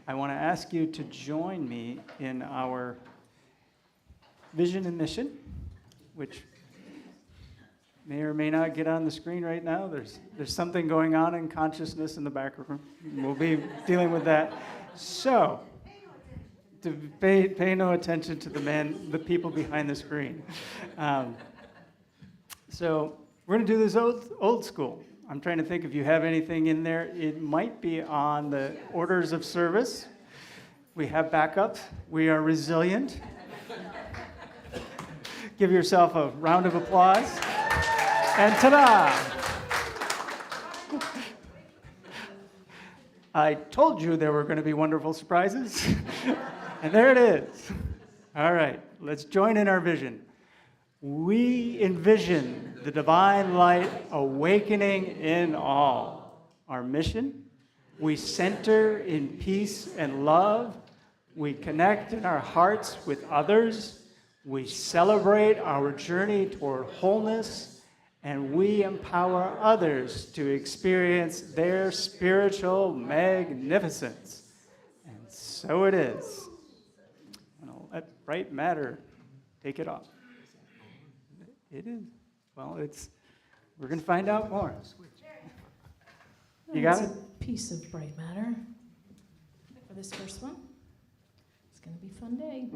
I want to ask you to join me in our vision and mission, which may or may not get on the screen right now. There's something going on in consciousness in the back room. We'll be dealing with that. So, to pay no attention to the people behind the screen. So we're going to do this old school. I'm trying to think if you have anything in there. It might be on the orders of service. We have backup. We are resilient. Give yourself a round of applause. And ta-da! I told you there were going to be wonderful surprises. And there it is. All right, let's join in our vision. We envision the divine light awakening in all. Our mission, we center in peace and love. We connect in our hearts with others. We celebrate our journey toward wholeness. And we empower others to experience their spiritual magnificence. And so it is. Let bright matter take it off. It is. Well, we're going to find out more. You got it? It's a piece of bright matter for this first one. It's going to be a fun day.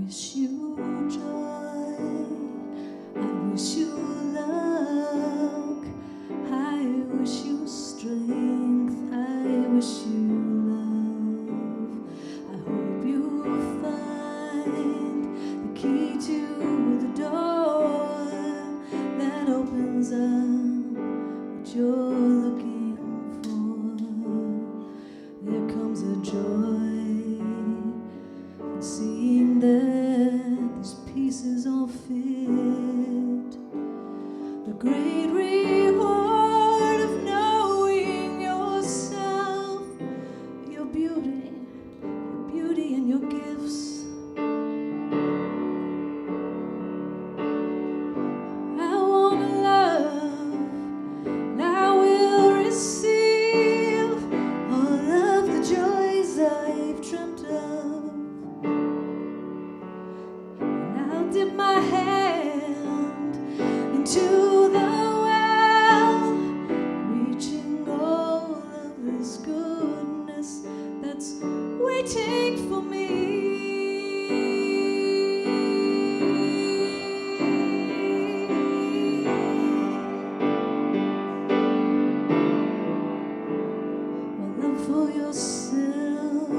Wish you joy, I wish you luck, I wish you strength, I wish you love. I hope you find the key to the door that opens up what you're looking for. There comes a joy in seeing that these pieces all fit. The great reward of knowing yourself, your beauty and your gifts. I want to love, and I will receive all of the joys I've dreamt of. Dip my hand into the well, reaching all of this goodness that's waiting for me. Well, love for yourself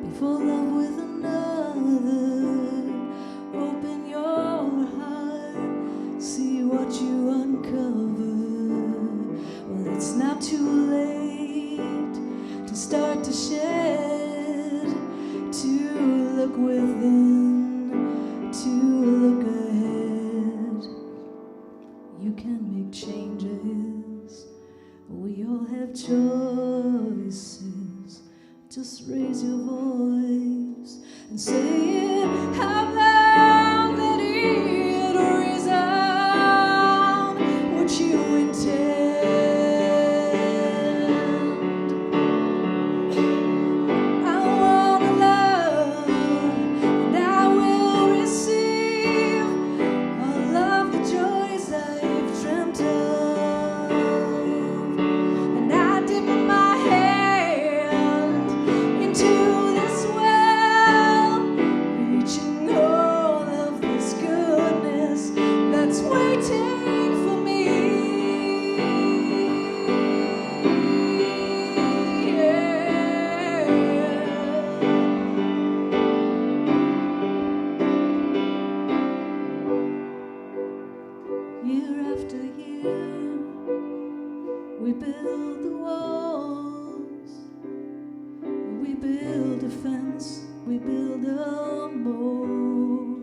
before love with another. Open your heart, see what you uncover. Well, it's not too late to start to shed, to look within, to look ahead. You can make changes, we all have choices. Just raise your voice and say it out loud, let it resound what you intend. I want to love, and I will receive all of the joys I've dreamt of. And I dip my hand into this well, reaching all of this goodness that's waiting for me. Year after year, we build the walls, we build a fence, we build a moat.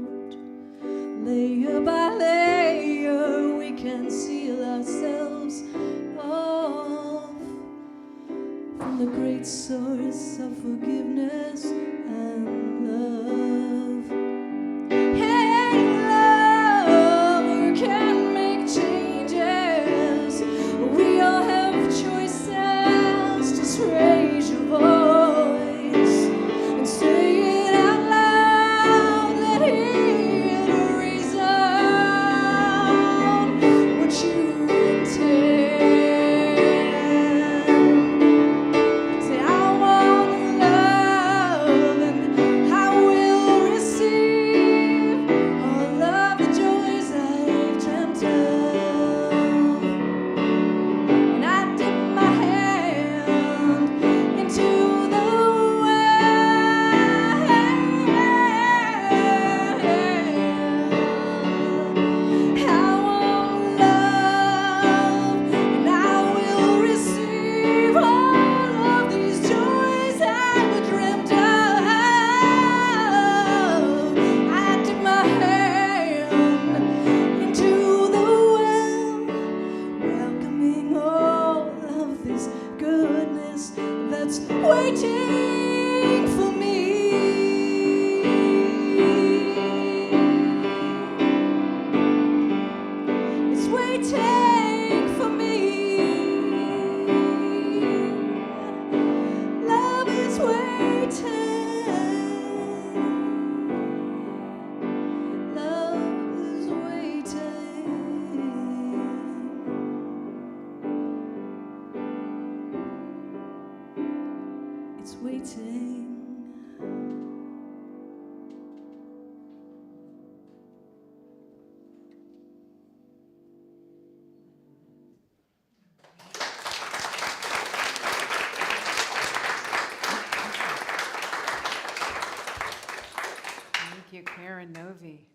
can seal ourselves off from the great source of forgiveness and love. Hey, love can make changes. We all have choices. Just raise your voice and say it out loud. Let it resound what you intend. Say, I want love, and I will receive all of the joys I've dreamt of. And I dip my hand into the well. I want love, and I will receive all of these joys I've dreamt of. I dip my hand into the well, welcoming all of this goodness that's waiting for me. It's waiting for me. Love is waiting. Love is waiting. It's waiting. Thank you, Karen Novi.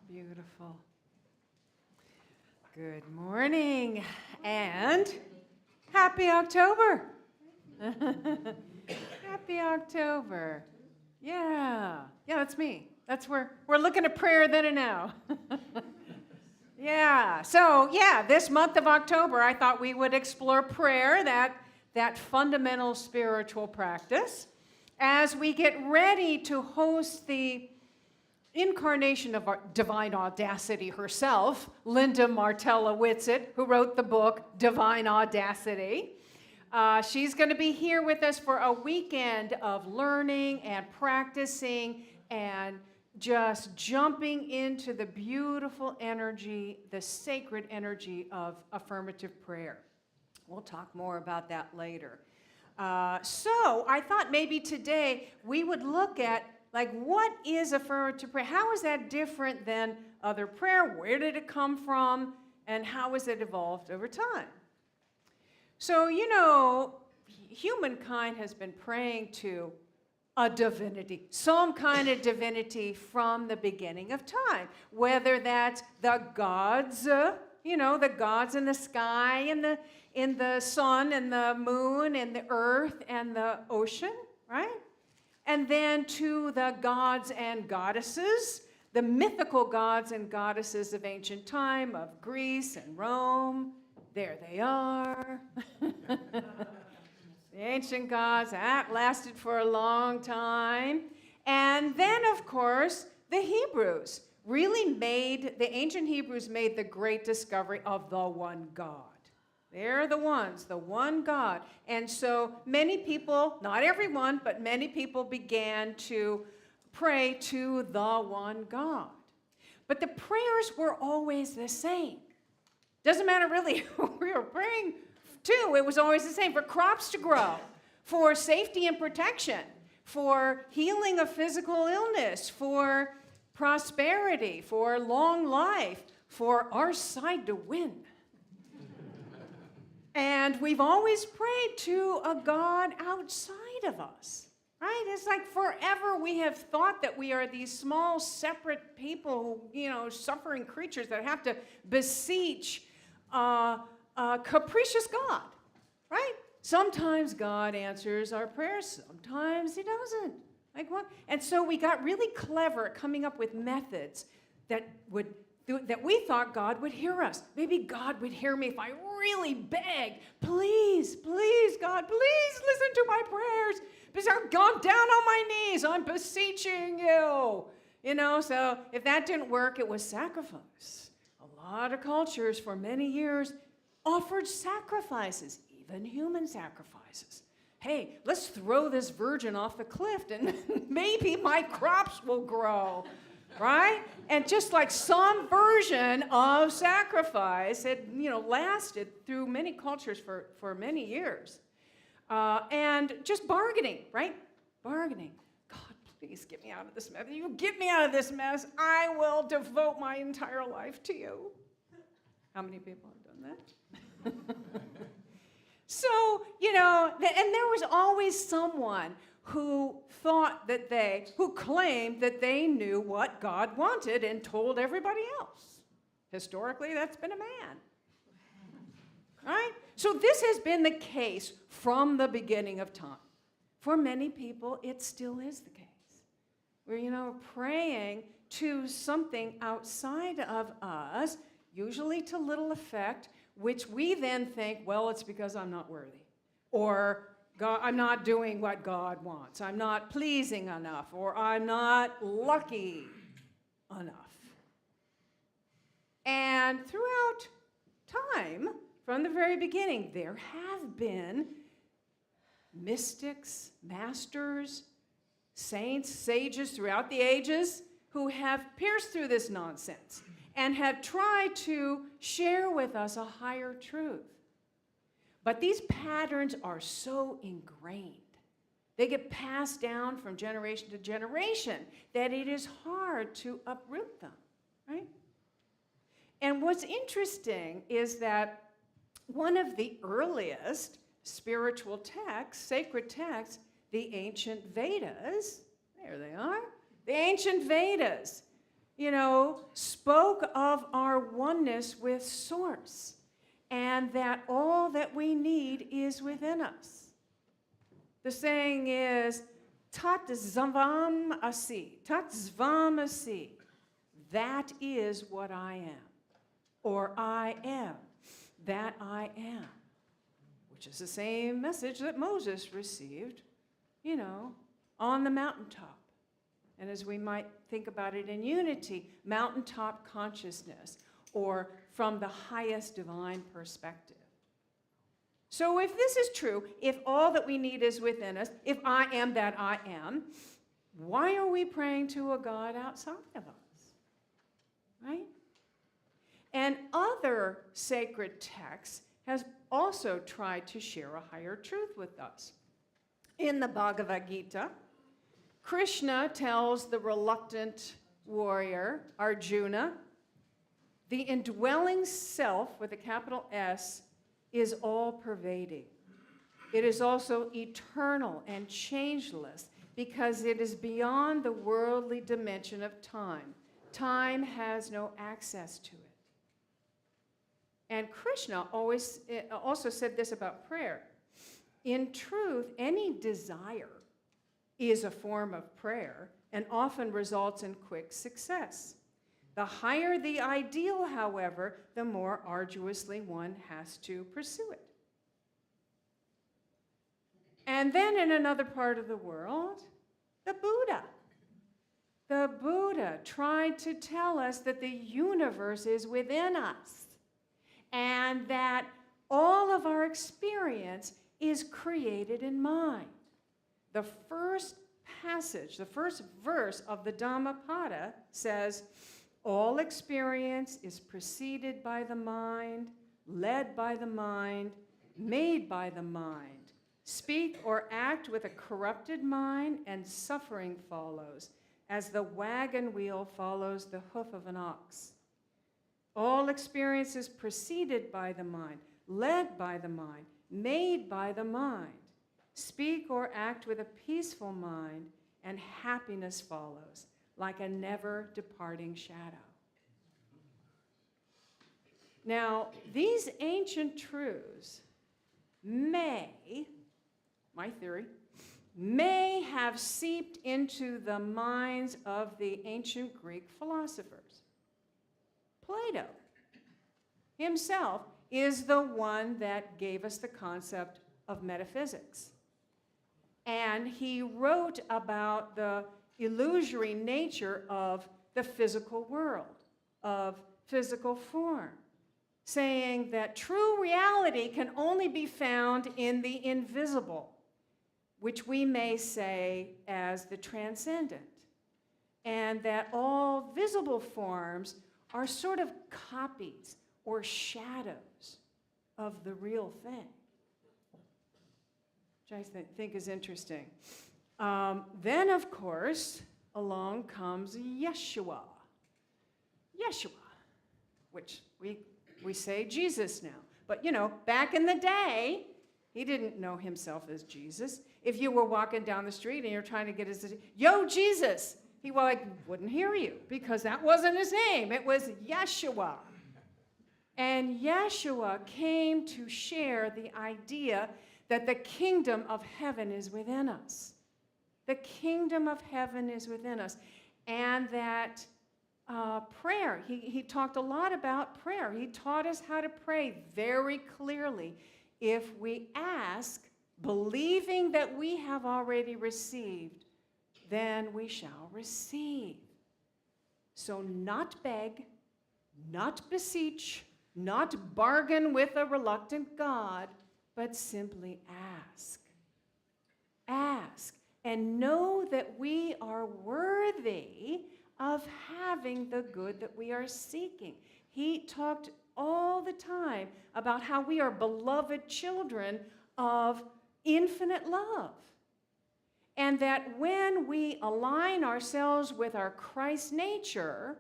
Beautiful. Good morning and happy October. Happy October. Yeah, that's me. That's where we're looking at prayer then and now. This month of October, I thought we would explore prayer, that fundamental spiritual practice, as we get ready to host the incarnation of our divine audacity herself, Linda Martella Whitsitt, who wrote the book Divine Audacity. She's going to be here with us for a weekend of learning and practicing and just jumping into the beautiful energy, the sacred energy of affirmative prayer. We'll talk more about that later. So I thought maybe today we would look at, what is affirmative prayer? How is that different than other prayer? Where did it come from? And how has it evolved over time? So, humankind has been praying to a divinity, some kind of divinity from the beginning of time, whether that's the gods, the gods in the sky and in the sun and the moon and the earth and the ocean, right? And then to the gods and goddesses, the mythical gods and goddesses of ancient time, of Greece and Rome. There they are. The ancient gods, that lasted for a long time. And then, of course, the Hebrews the ancient Hebrews made the great discovery of the one God. They're the ones, the one God. And so many people, not everyone, but many people began to pray to the one God. But the prayers were always the same. Doesn't matter really who we were praying to, it was always the same. For crops to grow, for safety and protection, for healing of physical illness, for prosperity, for long life, for our side to win. And we've always prayed to a God outside of us, right? It's like forever we have thought that we are these small, separate people, suffering creatures that have to beseech a capricious God, right? Sometimes God answers our prayers, sometimes he doesn't. Like what? And so we got really clever at coming up with methods that would that we thought God would hear us. Maybe God would hear me if I really beg, please, please, God, please listen to my prayers, because I've gone down on my knees, I'm beseeching you. So if that didn't work, it was sacrifice. A lot of cultures for many years offered sacrifices, even human sacrifices. Hey, let's throw this virgin off the cliff and maybe my crops will grow, right? And just like some version of sacrifice had, lasted through many cultures for many years. And just bargaining, right? Bargaining. God, please get me out of this mess. You get me out of this mess, I will devote my entire life to you. How many people have done that? So, and there was always someone who claimed that they knew what God wanted and told everybody else. Historically, that's been a man. Right? So this has been the case from the beginning of time. For many people, it still is the case. We're, praying to something outside of us, usually to little effect, which we then think, well, it's because I'm not worthy. Or God, I'm not doing what God wants. I'm not pleasing enough. Or I'm not lucky enough. And throughout time, from the very beginning, there have been mystics, masters, saints, sages throughout the ages who have pierced through this nonsense and have tried to share with us a higher truth. But these patterns are so ingrained. They get passed down from generation to generation that it is hard to uproot them, right? And what's interesting is that one of the earliest spiritual texts, sacred texts, the ancient Vedas, there they are, the ancient Vedas, spoke of our oneness with Source and that all that we need is within us. The saying is, Tat Zvam Asi, Tat Zvam Asi, that is what I am, or I am, that I am, which is the same message that Moses received, on the mountaintop. And as we might think about it in unity, mountaintop consciousness, or from the highest divine perspective. So if this is true, if all that we need is within us, if I am that I am, why are we praying to a God outside of us? Right? And other sacred texts has also tried to share a higher truth with us. In the Bhagavad Gita, Krishna tells the reluctant warrior, Arjuna, the indwelling self, with a capital S, is all-pervading. It is also eternal and changeless because it is beyond the worldly dimension of time. Time has no access to it. And Krishna also said this about prayer. In truth, any desire is a form of prayer and often results in quick success. The higher the ideal, however, the more arduously one has to pursue it. And then in another part of the world, the Buddha. The Buddha tried to tell us that the universe is within us and that all of our experience is created in mind. The first passage, the first verse of the Dhammapada says, all experience is preceded by the mind, led by the mind, made by the mind. Speak or act with a corrupted mind, and suffering follows, as the wagon wheel follows the hoof of an ox. All experience is preceded by the mind, led by the mind, made by the mind. Speak or act with a peaceful mind, and happiness follows, like a never-departing shadow. Now, these ancient truths may, my theory, may have seeped into the minds of the ancient Greek philosophers. Plato himself is the one that gave us the concept of metaphysics. And he wrote about the illusory nature of the physical world, of physical form, saying that true reality can only be found in the invisible, which we may say as the transcendent, and that all visible forms are sort of copies or shadows of the real thing, which I think is interesting. Then, of course, along comes Yeshua. Yeshua, which we say Jesus now. But, back in the day, he didn't know himself as Jesus. If you were walking down the street and you're trying to get his, yo, Jesus, he wouldn't hear you because that wasn't his name. It was Yeshua. And Yeshua came to share the idea that the kingdom of heaven is within us. The kingdom of heaven is within us. And that prayer, he talked a lot about prayer. He taught us how to pray very clearly. If we ask, believing that we have already received, then we shall receive. So not beg, not beseech, not bargain with a reluctant God, but simply ask. Ask, and know that we are worthy of having the good that we are seeking. He talked all the time about how we are beloved children of infinite love. And that when we align ourselves with our Christ nature,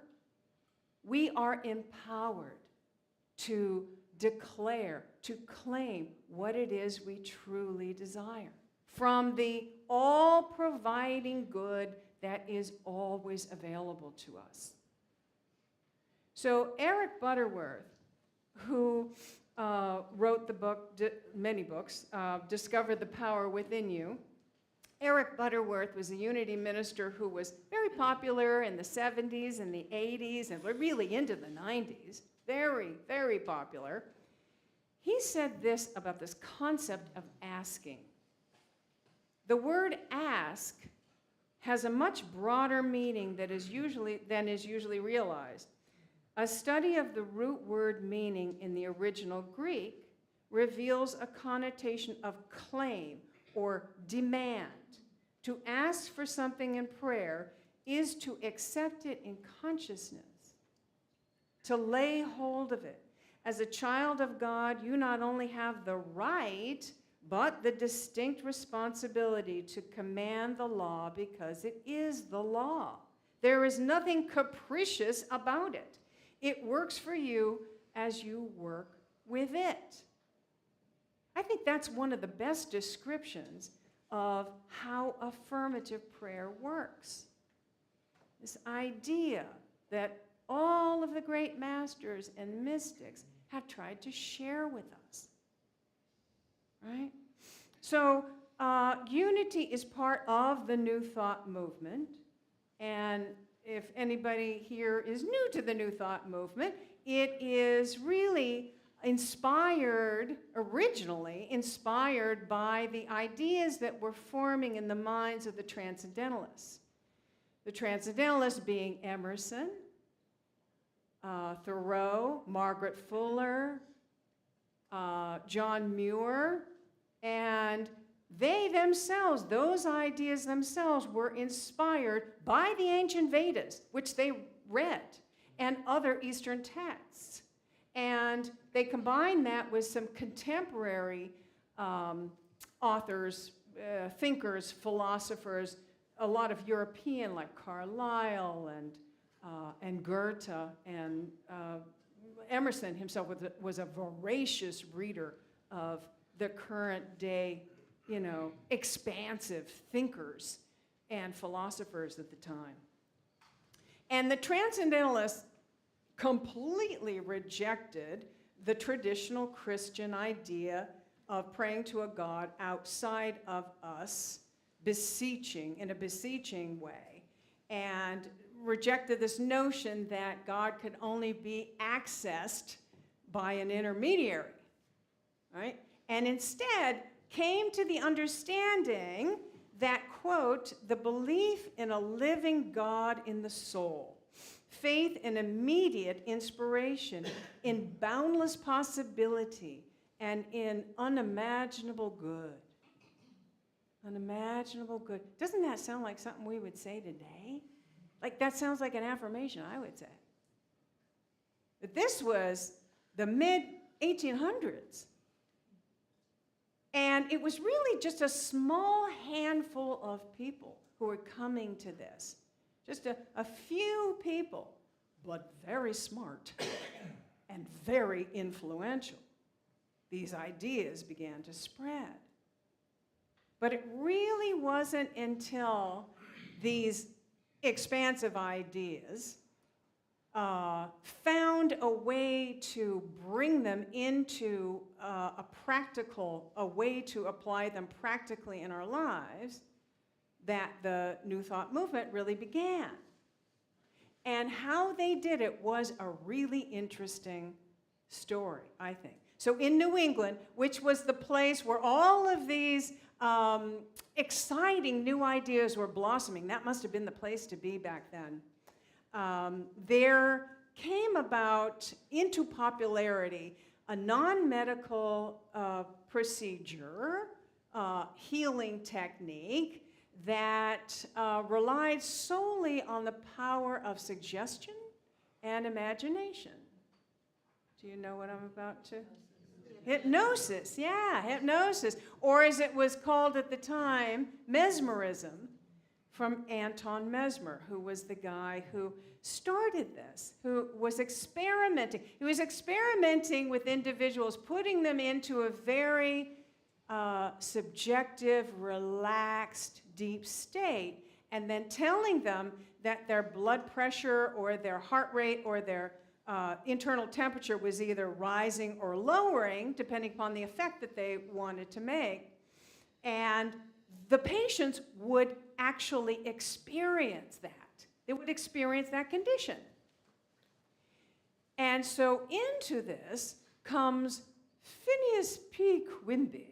we are empowered to declare, to claim what it is we truly desire from the all-providing good that is always available to us. So Eric Butterworth, who wrote the book, many books, Discover the Power Within You. Eric Butterworth was a unity minister who was very popular in the 70s and the 80s and really into the 90s. Very, very popular. He said this about this concept of asking. The word ask has a much broader meaning than is usually realized. A study of the root word meaning in the original Greek reveals a connotation of claim or demand. To ask for something in prayer is to accept it in consciousness, to lay hold of it. As a child of God, you not only have the right, but the distinct responsibility to command the law because it is the law. There is nothing capricious about it. It works for you as you work with it. I think that's one of the best descriptions of how affirmative prayer works. This idea that all of the great masters and mystics have tried to share with us. Right? So unity is part of the New Thought movement. And if anybody here is new to the New Thought movement, it is really originally inspired by the ideas that were forming in the minds of the Transcendentalists. The Transcendentalists being Emerson, Thoreau, Margaret Fuller, John Muir, and they themselves, those ideas themselves, were inspired by the ancient Vedas, which they read, and other Eastern texts. And they combined that with some contemporary authors, thinkers, philosophers, a lot of European, like Carlyle and Goethe, and Emerson himself was a voracious reader of the current day, expansive thinkers and philosophers at the time. And the Transcendentalists completely rejected the traditional Christian idea of praying to a God outside of us, in a beseeching way, and rejected this notion that God could only be accessed by an intermediary, right? And instead came to the understanding that, quote, the belief in a living God in the soul, faith in immediate inspiration, in boundless possibility, and in unimaginable good. Unimaginable good. Doesn't that sound like something we would say today? Like, that sounds like an affirmation, I would say. But this was the mid-1800s. And it was really just a small handful of people who were coming to this. Just a few people, but very smart and very influential. These ideas began to spread. But it really wasn't until these expansive ideas found a way to bring them into a way to apply them practically in our lives, that the New Thought movement really began. And how they did it was a really interesting story, I think. So in New England, which was the place where all of these exciting new ideas were blossoming, that must have been the place to be back then, there came about into popularity a non-medical procedure, healing technique that relied solely on the power of suggestion and imagination. Do you know what I'm about to? Hypnosis, yeah, hypnosis. Or as it was called at the time, mesmerism, from Anton Mesmer, who was the guy who started this, who was experimenting. He was experimenting with individuals, putting them into a very subjective, relaxed, deep state, and then telling them that their blood pressure or their heart rate or their internal temperature was either rising or lowering, depending upon the effect that they wanted to make. And the patients would actually experience that. They would experience that condition. And so into this comes Phineas P. Quimby.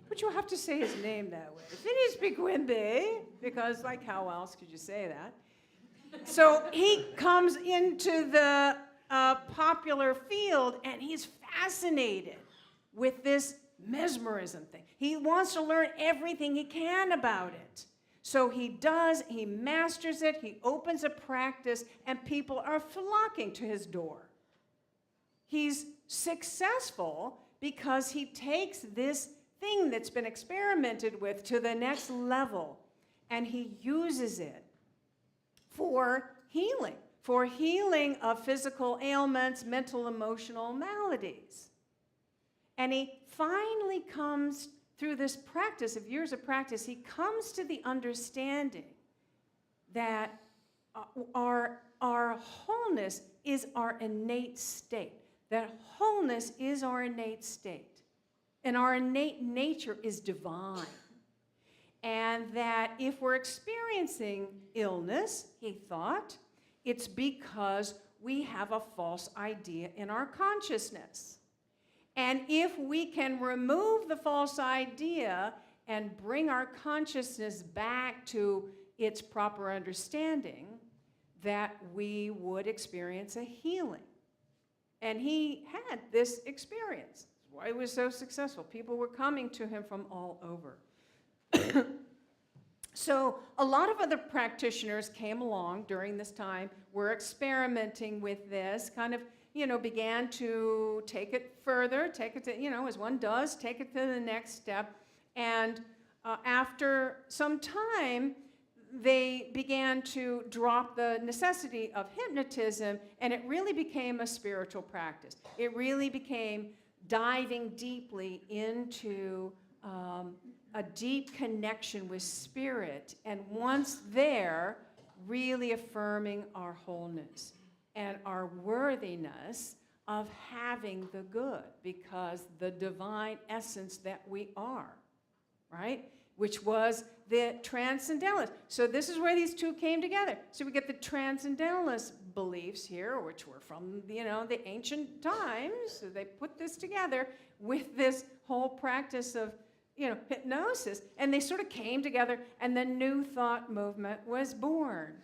But you'll have to say his name that way. Phineas P. Quimby, because, like, how else could you say that? So he comes into the popular field, and he's fascinated with this mesmerism thing. He wants to learn everything he can about it. So he does, he masters it, he opens a practice, and people are flocking to his door. He's successful because he takes this thing that's been experimented with to the next level, and he uses it for healing of physical ailments, mental, emotional maladies. And he finally comes through this practice of years of practice, he comes to the understanding that our wholeness is our innate state. That wholeness is our innate state. And our innate nature is divine. And that if we're experiencing illness, he thought, it's because we have a false idea in our consciousness. And if we can remove the false idea and bring our consciousness back to its proper understanding, that we would experience a healing. And he had this experience. That's why he was so successful. People were coming to him from all over. So a lot of other practitioners came along during this time, were experimenting with this, kind of, began to take it further, take it to, as one does, take it to the next step. And after some time, they began to drop the necessity of hypnotism, and it really became a spiritual practice. It really became diving deeply into a deep connection with spirit, and once there, really affirming our wholeness and our worthiness of having the good, because the divine essence that we are, right? which was the Transcendentalist. So this is where these two came together. So we get the Transcendentalist beliefs here, which were from, the ancient times. So they put this together with this whole practice of, hypnosis. And they sort of came together, and the New Thought movement was born.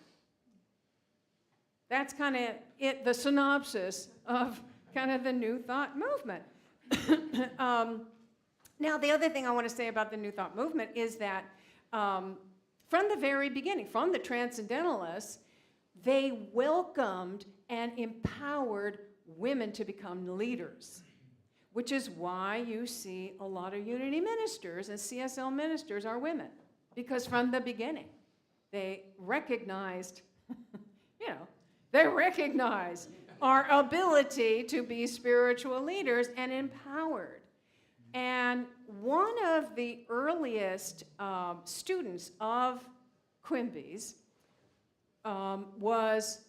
That's kind of the synopsis of kind of the New Thought movement. Now, the other thing I want to say about the New Thought movement is that from the very beginning, from the Transcendentalists, they welcomed and empowered women to become leaders, which is why you see a lot of Unity ministers and CSL ministers are women, because from the beginning, they recognized, they recognized our ability to be spiritual leaders and empowered. And one of the earliest students of Quimby's was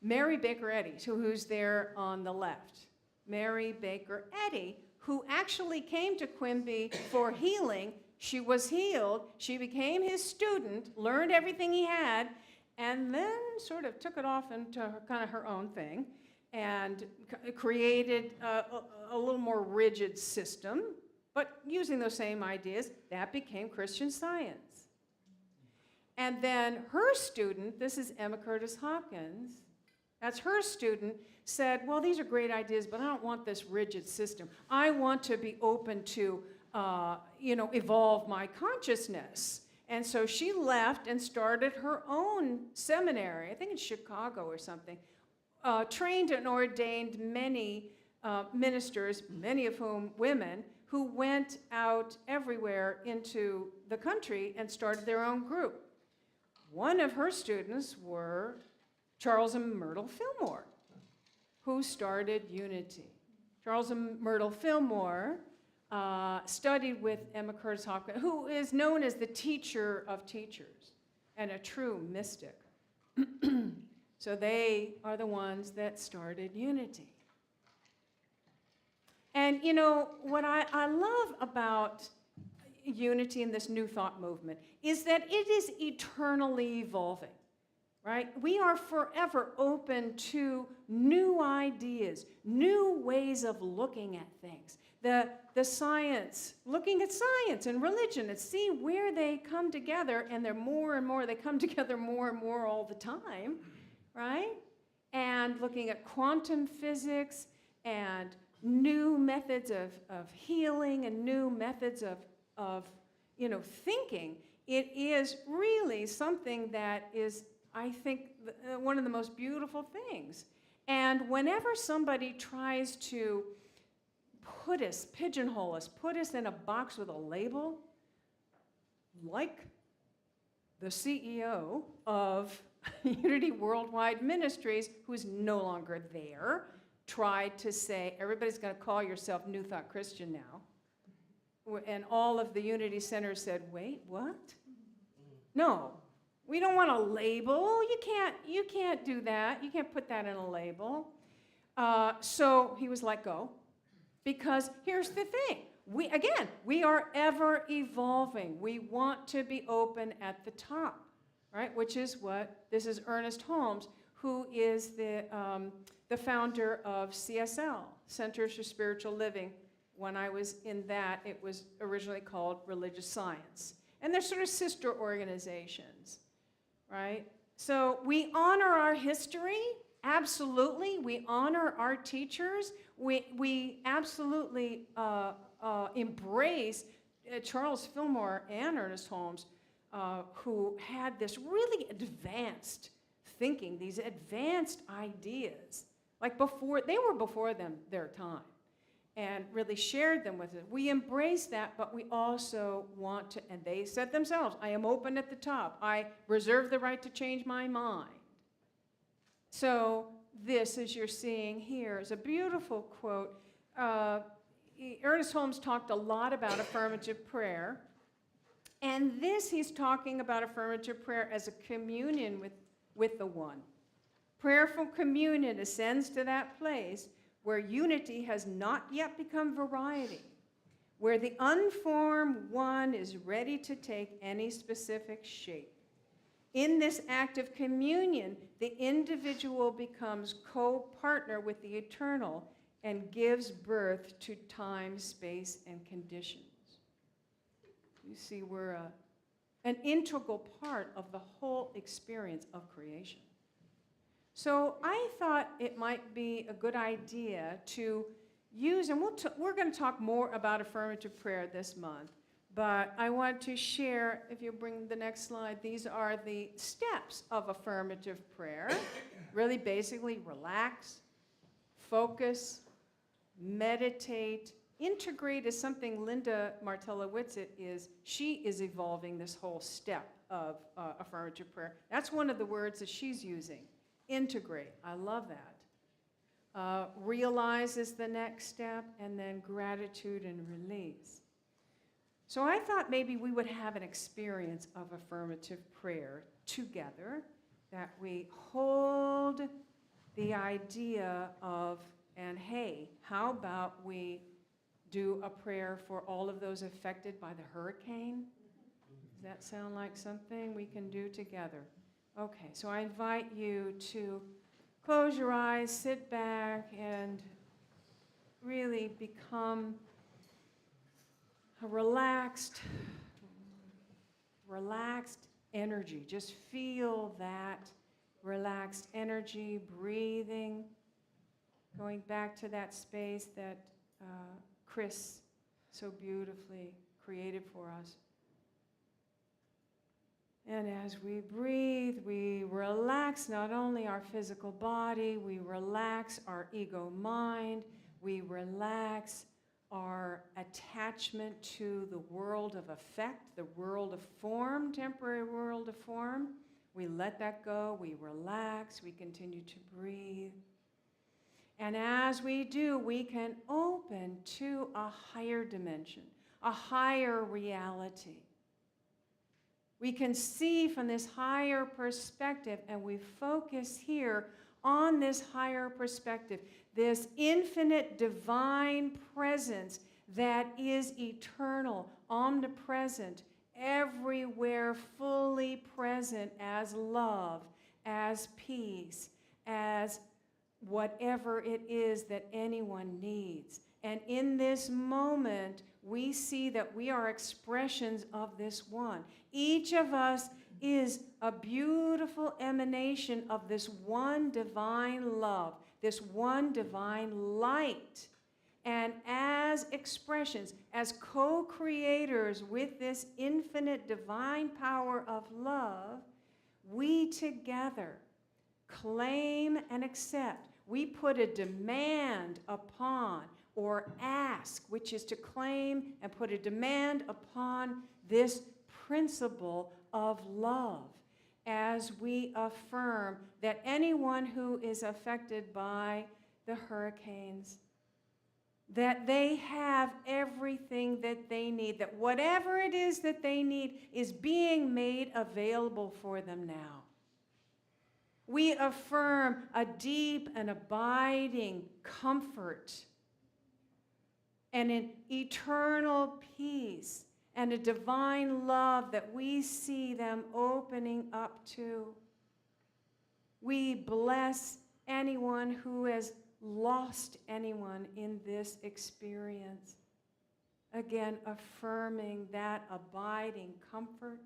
Mary Baker Eddy, who's there on the left. Mary Baker Eddy, who actually came to Quimby for healing. She was healed. She became his student, learned everything he had, and then sort of took it off into kind of her own thing and created a little more rigid system. But using those same ideas, that became Christian Science. And then her student, this is Emma Curtis Hopkins, that's her student, said, well, these are great ideas, but I don't want this rigid system. I want to be open to, evolve my consciousness. And so she left and started her own seminary, I think in Chicago or something, trained and ordained many ministers, many of whom women, who went out everywhere into the country and started their own group. One of her students were Charles and Myrtle Fillmore, who started Unity. Charles and Myrtle Fillmore studied with Emma Curtis Hopkins, who is known as the teacher of teachers and a true mystic. So they are the ones that started Unity. And what I love about Unity and this New Thought movement is that it is eternally evolving, right? We are forever open to new ideas, new ways of looking at things. The science, looking at science and religion and see where they come together, and they're more and more, they come together more and more all the time, right? And looking at quantum physics and new methods of healing and new methods of thinking. It is really something that is, I think, one of the most beautiful things. And whenever somebody tries to pigeonhole us, put us in a box with a label, like the CEO of Unity Worldwide Ministries, who's no longer there, tried to say, everybody's going to call yourself New Thought Christian now. And all of the Unity centers said, wait, what? No, we don't want a label. You can't do that. You can't put that in a label. So he was let go. Because here's the thing. We are ever evolving. We want to be open at the top, right? Which is this is Ernest Holmes, who is the founder of CSL, Centers for Spiritual Living. When I was in that, it was originally called Religious Science. And they're sort of sister organizations, right? So we honor our history, absolutely. We honor our teachers. We absolutely embrace Charles Fillmore and Ernest Holmes, who had this really advanced thinking, these advanced ideas. They were before their time, and really shared them with us. We embrace that, but we also want to, and they said themselves, I am open at the top. I reserve the right to change my mind. So this, as you're seeing here, is a beautiful quote. Ernest Holmes talked a lot about affirmative prayer, and he's talking about affirmative prayer as a communion with the One. Prayerful communion ascends to that place where unity has not yet become variety, where the unformed one is ready to take any specific shape. In this act of communion, the individual becomes co-partner with the eternal and gives birth to time, space, and conditions. You see, we're an integral part of the whole experience of creation. So I thought it might be a good idea to use, and we're going to talk more about affirmative prayer this month, but I want to share, if you bring the next slide, these are the steps of affirmative prayer. Really basically relax, focus, meditate. Integrate is something Linda Martella-Whitsitt she is evolving this whole step of affirmative prayer. That's one of the words that she's using. Integrate. I love that. Realize is the next step, and then gratitude and release. So I thought maybe we would have an experience of affirmative prayer together, that we hold the idea of, and hey, how about we do a prayer for all of those affected by the hurricane? Does that sound like something we can do together? Okay, so I invite you to close your eyes, sit back, and really become a relaxed energy. Just feel that relaxed energy, breathing, going back to that space that Chris so beautifully created for us. And as we breathe, we relax not only our physical body, we relax our ego mind, we relax our attachment to the world of effect, the world of form, temporary world of form. We let that go, we relax, we continue to breathe. And as we do, we can open to a higher dimension, a higher reality. We can see from this higher perspective, and we focus here on this higher perspective, this infinite divine presence that is eternal, omnipresent, everywhere, fully present as love, as peace, as whatever it is that anyone needs. And in this moment, we see that we are expressions of this one. Each of us is a beautiful emanation of this one divine love, this one divine light. And as expressions, as co-creators with this infinite divine power of love, we together claim and accept. We put a demand upon, or ask, which is to claim and put a demand upon this principle of love, as we affirm that anyone who is affected by the hurricanes, that they have everything that they need, that whatever it is that they need is being made available for them now. We affirm a deep and abiding comfort and an eternal peace and a divine love that we see them opening up to. We bless anyone who has lost anyone in this experience. Again, affirming that abiding comfort,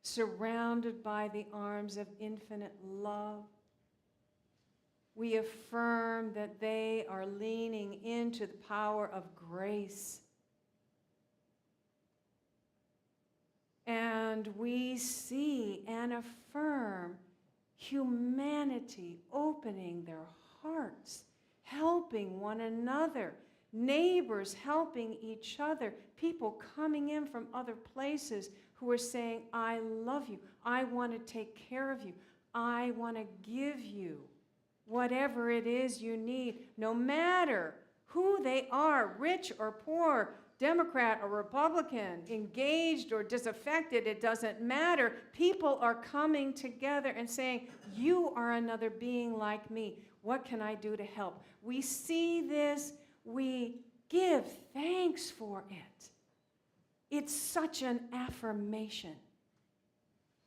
surrounded by the arms of infinite love. We affirm that they are leaning into the power of grace. And we see and affirm humanity opening their hearts, helping one another, neighbors helping each other, people coming in from other places who are saying, I love you, I want to take care of you, I want to give you whatever it is you need, no matter who they are, rich or poor, Democrat or Republican, engaged or disaffected, it doesn't matter. People are coming together and saying, you are another being like me. What can I do to help? We see this, we Give thanks for it. It's such an affirmation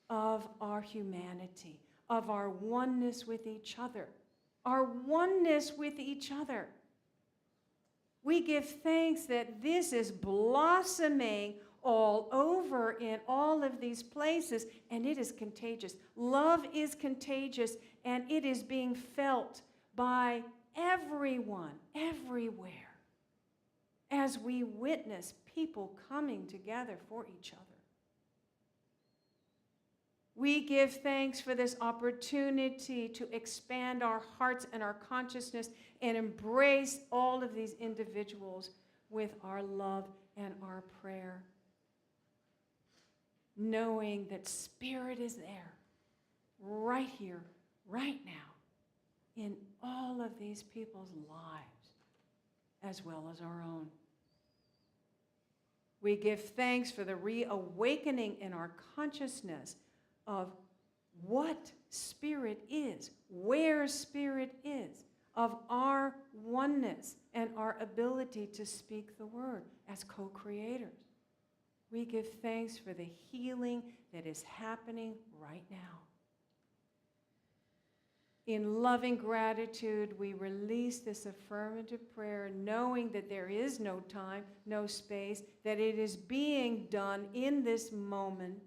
of our humanity, of our oneness with each other. Our oneness with each other. We give thanks that this is blossoming all over in all of these places, and it is contagious. Love is contagious, and it is being felt by everyone, everywhere, as we witness people coming together for each other. We give thanks for this opportunity to expand our hearts and our consciousness and embrace all of these individuals with our love and our prayer. Knowing that Spirit is there, right here, right now, in all of these people's lives, as well as our own. We give thanks for the reawakening in our consciousness of what Spirit is, where Spirit is, of our oneness and our ability to speak the word as co-creators. We give thanks for the healing that is happening right now. In loving gratitude, we release this affirmative prayer, knowing that there is no time, no space, that it is being done in this moment,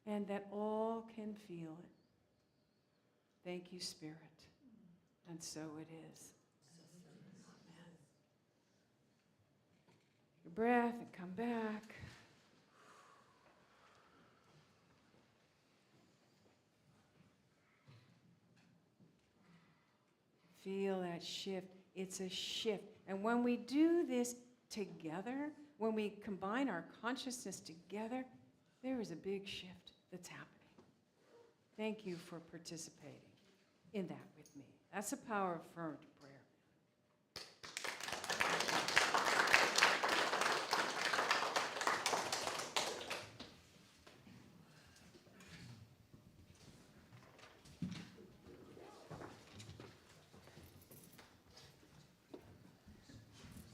and that all can feel it. Thank you, Spirit. And so it is. Amen. Your breath and come back. Feel that shift. It's a shift. And when we do this together, when we combine our consciousness together, there is a big shift that's happening. Thank you for participating in that with me. That's the power of affirmative prayer.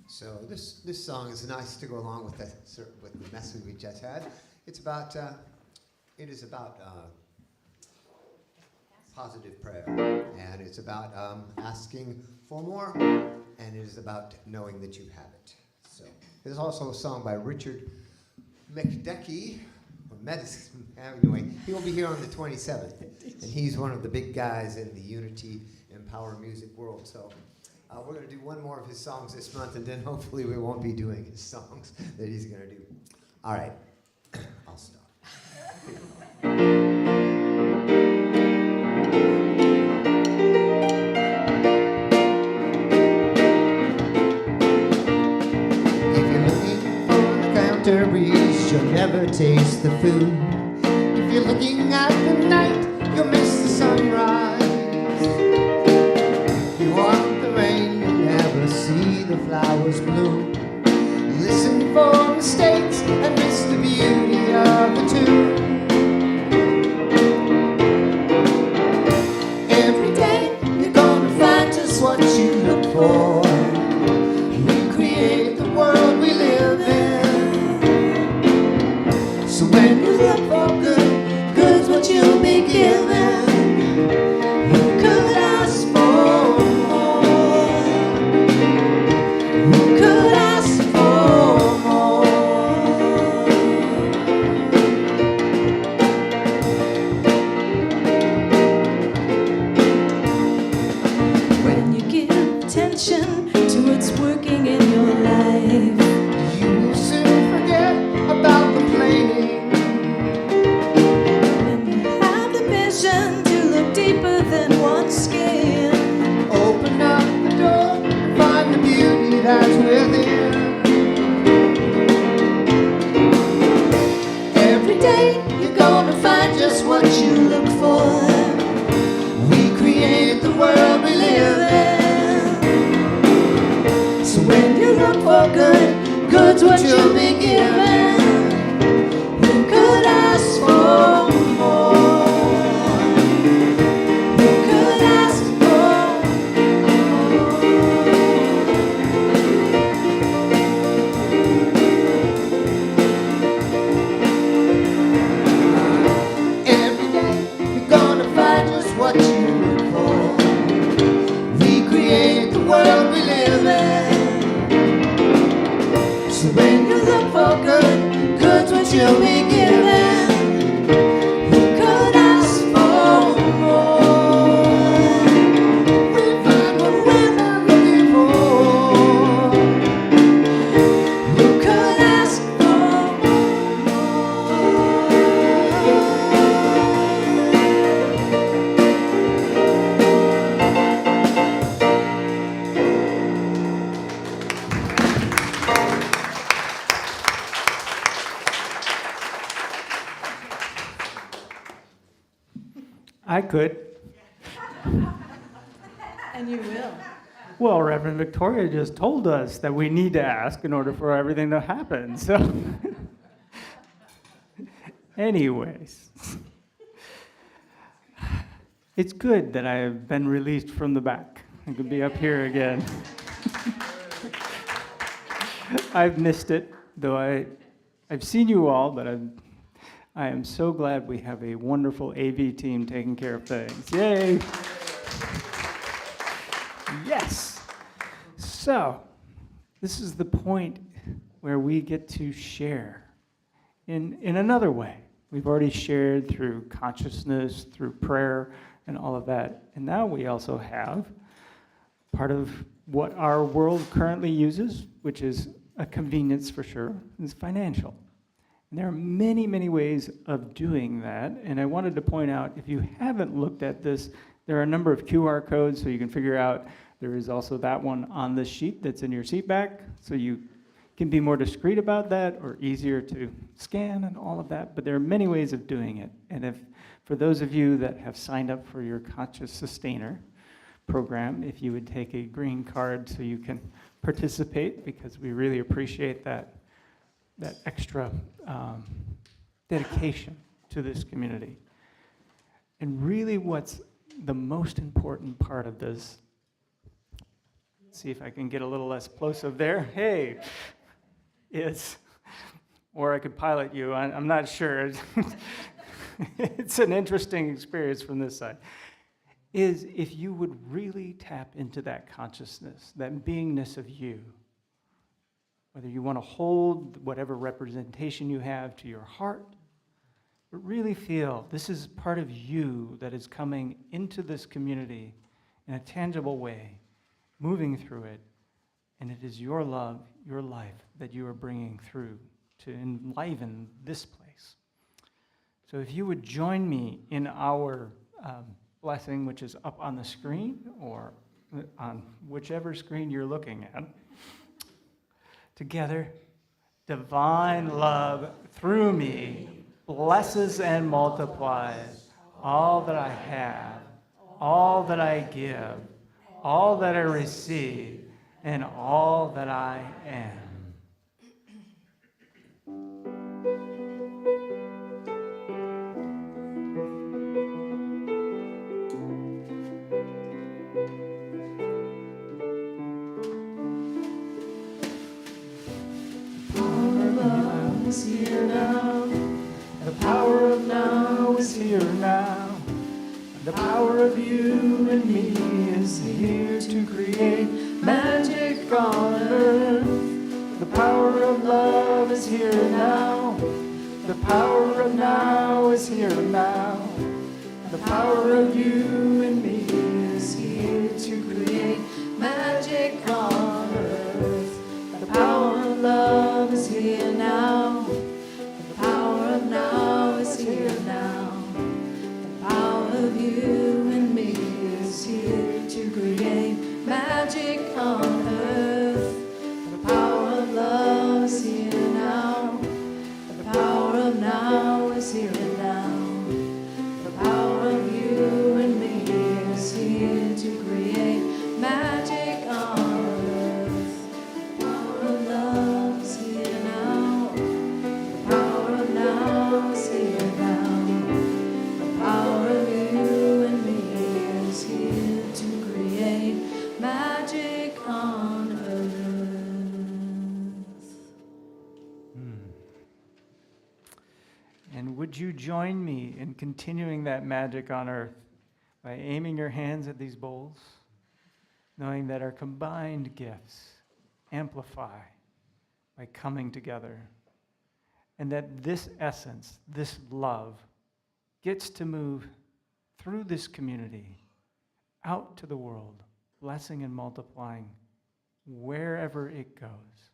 So this song is nice to go along with the message we just had. It is about positive prayer, and it's about asking for more, and it is about knowing that you have it. So there's also a song by Richard McDecky, anyway, he will be here on the 27th, and he's one of the big guys in the Unity and Power music world. So we're going to do one more of his songs this month, and then hopefully we won't be doing his songs that he's going to do. All right, I'll stop. You'll never taste the food. If you're looking at the night, you'll miss the sunrise. If you want the rain, you'll never see the flowers bloom. Listen for mistakes and miss the beauty of the tune. Every day, you're gonna find just what you look for. We create the world we live in. So when you look for good, good's what you'll be given. Who could ask for more? Who could ask for more? When you give attention to what's working in your life, You will soon forget about complaining. to look deeper than one's skin. Open up the door and find the beauty that's within. Every day you're gonna find just what you look for. We create the world we live in. So when you look for good, good's what you'll be given. Who could ask for more? Who could ask for more? could. And you will. Well, Reverend Victoria just told us that we need to ask in order for everything to happen. So, anyways, it's good that I have been released from the back. I could be up here again. I've missed it, though I've seen you all, but I am so glad we have a wonderful AV team taking care of things. Yay! Yes. So, this is the point where we get to share in another way. We've already shared through consciousness, through prayer, and all of that. And now we also have part of what our world currently uses, which is a convenience for sure, is financial. And there are many, many ways of doing that. And I wanted to point out, if you haven't looked at this, there are a number of QR codes so you can figure out. There is also that one on the sheet that's in your seat back, so you can be more discreet about that or easier to scan and all of that. But there are many ways of doing it. And for those of you that have signed up for your Conscious Sustainer program, if you would take a green card so you can participate, because we really appreciate that extra dedication to this community. And really what's the most important part of this, see if I can get a little less plosive there, hey, or I could pilot you, I'm not sure. It's an interesting experience from this side, is if you would really tap into that consciousness, that beingness of you, whether you want to hold whatever representation you have to your heart, but really feel this is part of you that is coming into this community in a tangible way, moving through it, and it is your love, your life that you are bringing through to enliven this place. So if you would join me in our blessing, which is up on the screen or on whichever screen you're looking at. Together, divine love through me blesses and multiplies all that I have, all that I give, all that I receive, and all that I am. Is here now. The power of now is here now. The power of you and me is here to create magic on earth. The power of love is here now. The power of now is here now. The power of you and me is here to create magic on earth. The power of love is here now. The power of now is here now. The power of you and me is here to create magic on earth. The power of love is here now. The power of now is here now. The power of you and me is here to create magic on earth. The power of love is here now. The power of now is here now. The power of you and me is here to create magic on earth. And would you join me in continuing that magic on earth by aiming your hands at these bowls, knowing that our combined gifts amplify by coming together, and that this essence, this love, gets to move through this community out to the world, blessing and multiplying wherever it goes.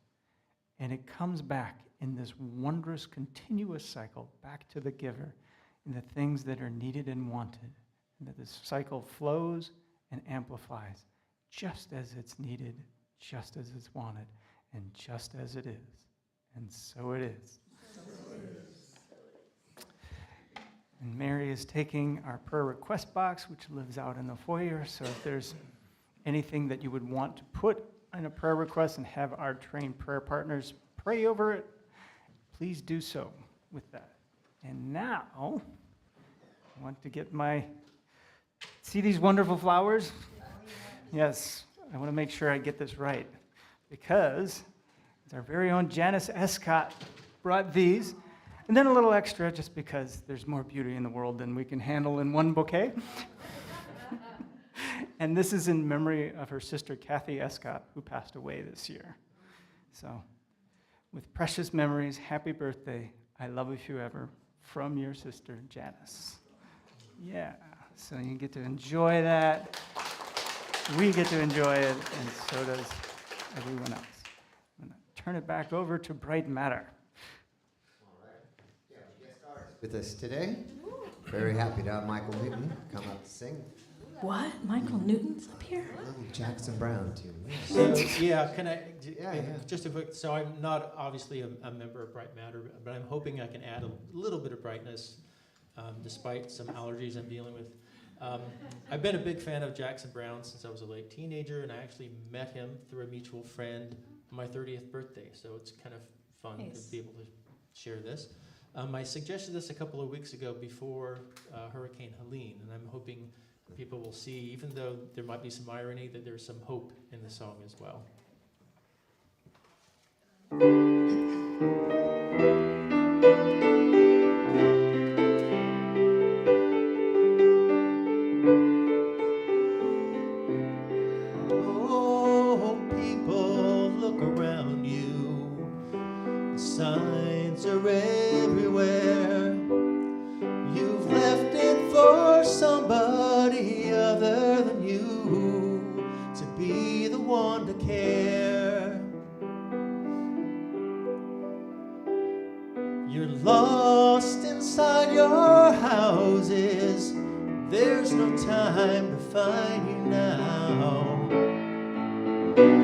And it comes back in this wondrous, continuous cycle back to the giver in the things that are needed and wanted. And that this cycle flows and amplifies just as it's needed, just as it's wanted, and just as it is. And so it is. And Mary is taking our prayer request box, which lives out in the foyer. So if there's anything that you would want to put in a prayer request and have our trained prayer partners pray over it, please do so with that. And now, I want to get see these wonderful flowers? Yes, I want to make sure I get this right, because our very own Janice Escott brought these, and then a little extra just because there's more beauty in the world than we can handle in one bouquet. And this is in memory of her sister Kathy Escott, who passed away this year. So, with precious memories, happy birthday. I love you ever, from your sister Janice. Yeah, so you get to enjoy that. We get to enjoy it, and so does everyone else. I'm going to turn it back over to Bright Matter. All right. Yeah, we get started with us today. Very happy to have Michael Newton come up to sing. What? Michael Newton's up here? Jackson Brown tune. So, yeah, Yeah. just a quick, so I'm not obviously a member of Bright Matter, but I'm hoping I can add a little bit of brightness despite some allergies I'm dealing with. I've been a big fan of Jackson Brown since I was a late teenager, and I actually met him through a mutual friend on my 30th birthday, so it's kind of fun to be able to share this. I suggested this a couple of weeks ago before Hurricane Helene, and I'm hoping people will see, even though there might be some irony, that there's some hope in the song as well. Oh, people, look around you. The signs are everywhere. You've left it for somebody other than you to be the one to care. You're lost inside your houses. There's no time to find you now.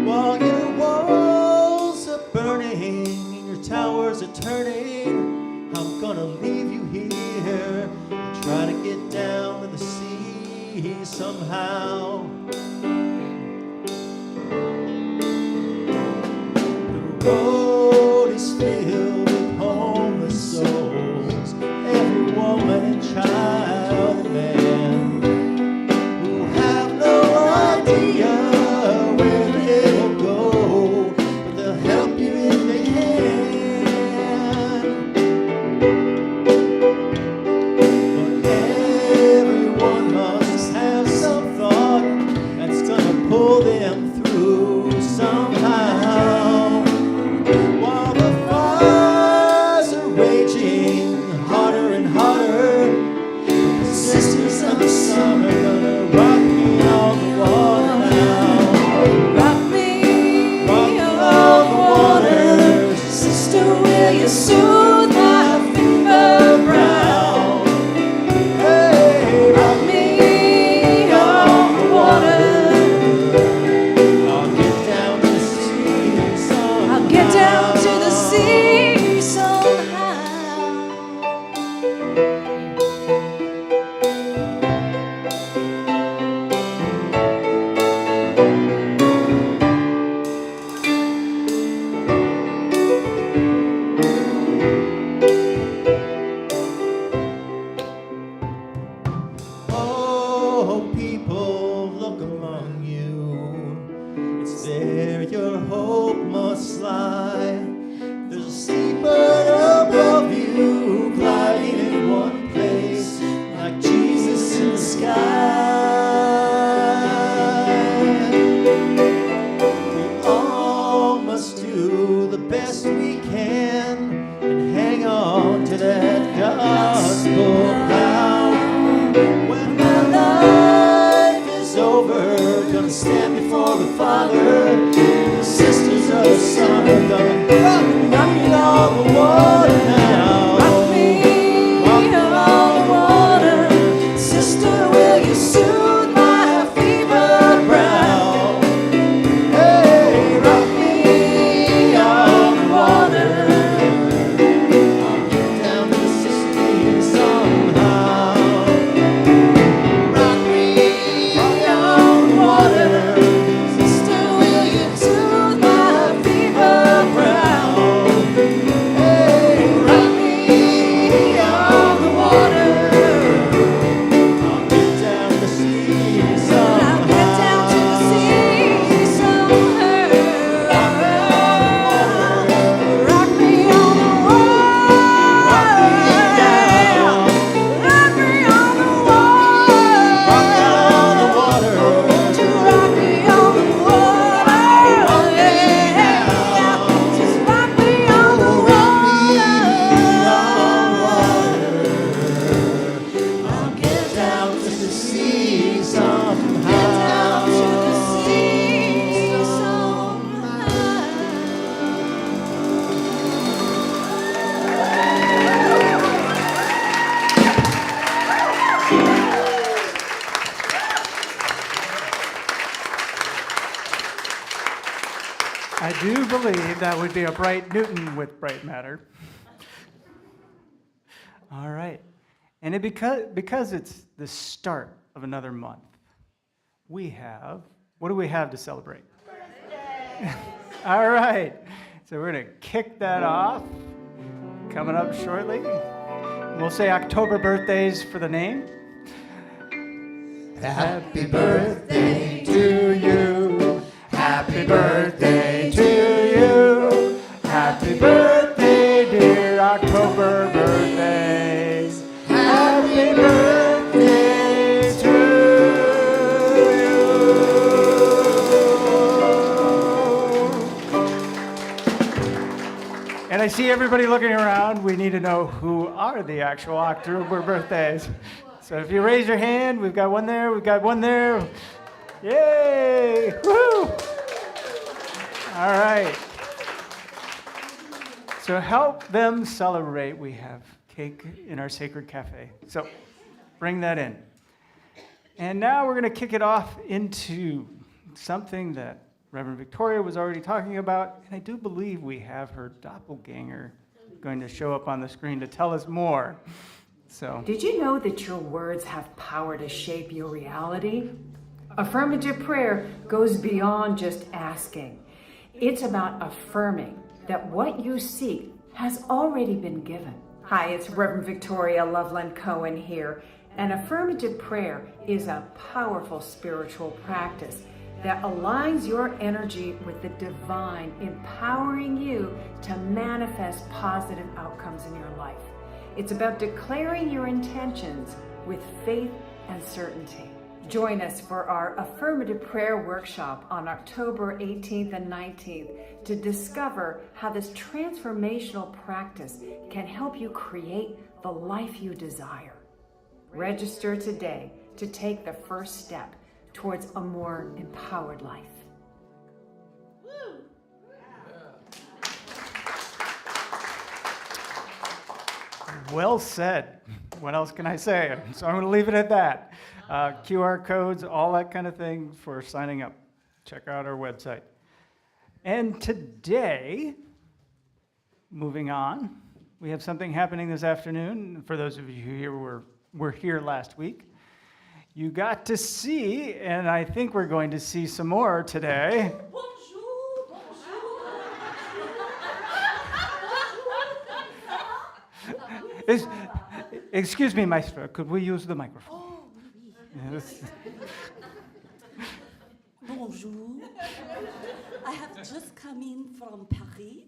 While your walls are burning and your towers are turning, I'm gonna leave you here and try to get down to the sea somehow. The road is filled with homeless souls, every woman and child and man, who have no idea where they'll go, but they'll help you if they can. But everyone must have some thought that's gonna pull them through somehow. While the fires are raging harder and harder, the sisters of the sun are gonna rock me on the water now. Rock me Rock me on the water. Sister, will you soothe my fever brow? Hey, Rock me on the water. I'll get down to the sea somehow. I'll get down to the sea somehow. Oh, people, look among you. It's there your hope must lie. There's a seabird above you, gliding in one place, like Jesus in the sky. We all must do the best we can and hang on to that gospel cloud. When my life is over, gonna stand before the Father. The sisters of the sun are gonna rock me on the water now. Rock me on the water. Sister, will you soothe my fever brow? Hey, rock me on the water. I'll get down to the sea somehow. I do believe that would be a bright Newton with bright matter. All right. And because it's the start of another month, what do we have to celebrate? Birthday! All right. So we're going to kick that off coming up shortly. We'll say October birthdays for the name. Happy birthday to you. Happy birthday to you. Happy birthday, dear October birthdays. Happy birthday to you. And I see everybody looking around. We need to know who are the actual October birthdays. So if you raise your hand, we've got one there, we've got one there. Yay! Woo! All right. So help them celebrate. We have cake in our sacred cafe. So bring that in. And now we're going to kick it off into something that Reverend Victoria was already talking about. And I do believe we have her doppelganger going to show up on the screen to tell us more. So, did you know that your words have power to shape your reality? Affirmative prayer goes beyond just asking. It's about affirming that what you seek has already been given. Hi, it's Reverend Victoria Loveland-Coen here. And affirmative prayer is a powerful spiritual practice that aligns your energy with the divine, empowering you to manifest positive outcomes in your life. It's about declaring your intentions with faith and certainty. Join us for our affirmative prayer workshop on October 18th and 19th to discover how this transformational practice can help you create the life you desire. Register today to take the first step towards a more empowered life. well said. What else can I say? So I'm going to leave it at that. QR codes, all that kind of thing for signing up. Check out our website. And today, moving on, we have something happening this afternoon. For those of you who were here last week, you got to see, and I think we're going to see some more today. Excuse me, Maestro, could we use the microphone? Oh, oui. Yes. Bonjour. I have just come in from Paris,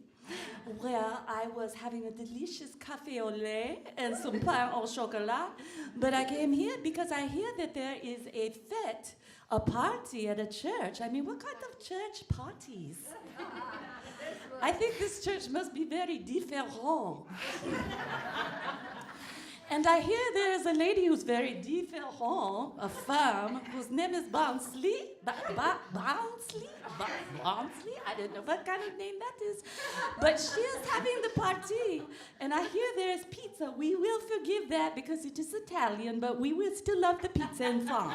where I was having a delicious café au lait and some pain au chocolat. But I came here because I hear that there is a fête, a party at a church. I mean, what kind of church parties? I think this church must be very différent. And I hear there is a lady who's very différent, a femme, whose name is Barnsley. Barnsley? Barnsley? I don't know what kind of name that is. But she is having the party. And I hear there is pizza. We will forgive that because it is Italian, but we will still love the pizza in France.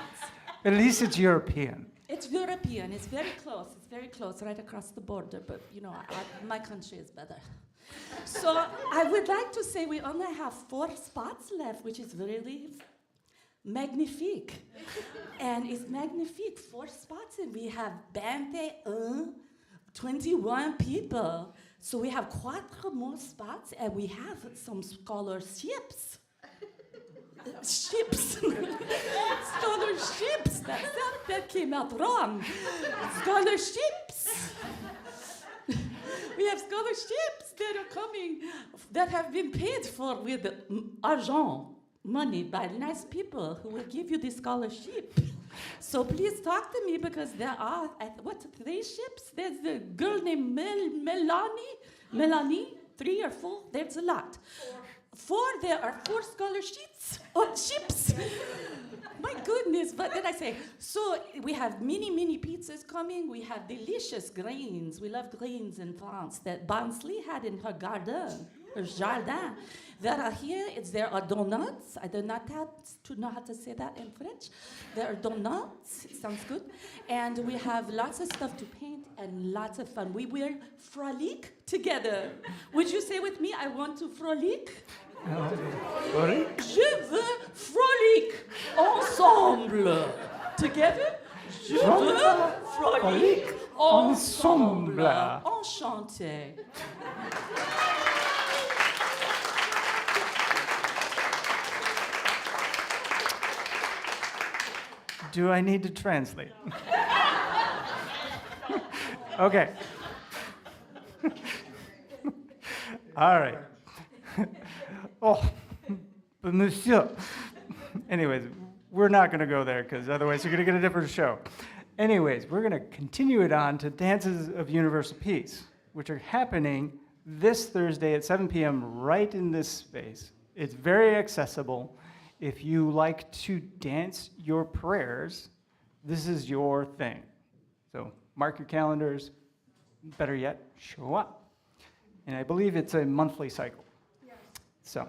At least it's European. It's European. It's very close. It's very close, right across the border. But, you know, my country is better. So I would like to say we only have 4 spots left, which is really magnifique. And it's magnifique, 4 spots, and we have 21 people. So we have 4 more spots, and we have some scholarships. Ships. Scholarships. That came out wrong. Scholarships. We have scholarships that are coming, that have been paid for with argent, money, by nice people who will give you the scholarship. So please talk to me because there are, 3 ships? There's a girl named Melanie, 3 or 4, there's a lot. 4, there are 4 scholarships or ships. My goodness, what did I say? So we have mini pizzas coming. We have delicious grains. We love grains in France that Barnsley had in her garden. jardin. There are here, there are donuts. I do not know how to say that in French. There are donuts, it sounds good. And we have lots of stuff to paint and lots of fun. We will frolic together. Would you say with me, I want to frolic? Je veux frolic ensemble. Together? Je veux frolic ensemble. Enchanté. Do I need to translate? Okay. All right. Oh, but monsieur. Anyways, we're not going to go there because otherwise you're going to get a different show. Anyways, we're going to continue it on to Dances of Universal Peace, which are happening this Thursday at 7 p.m. right in this space. It's very accessible. If you like to dance your prayers, this is your thing. So mark your calendars. Better yet, show up. And I believe it's a monthly cycle. Yes. So.